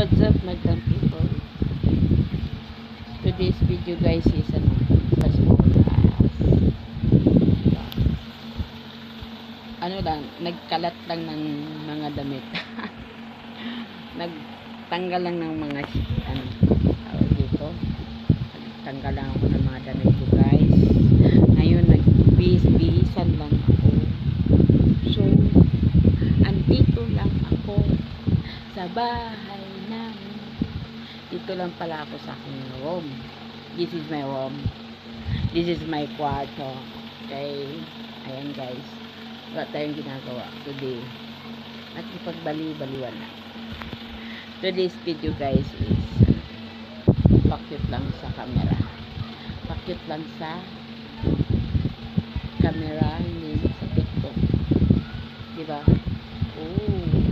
What's up, magandang people? Today's video guys is nagkalat lang ng mga damit. Nagtanggal lang ng mga tawag dito. Nagtanggal lang ako ng mga damit ko guys. Ngayon nagbihis-bihisan lang ako. So, andito lang ako sa bahay namin. Dito lang pala ako sa aking room. This is my room. This is my kwarto. Okay? Ayan guys. Wala tayong ginagawa today. Nakipagbaliw-baliwan na. Today's video guys is pakit lang sa camera. Pakit lang sa camera, hindi sa TikTok. Diba? Oh.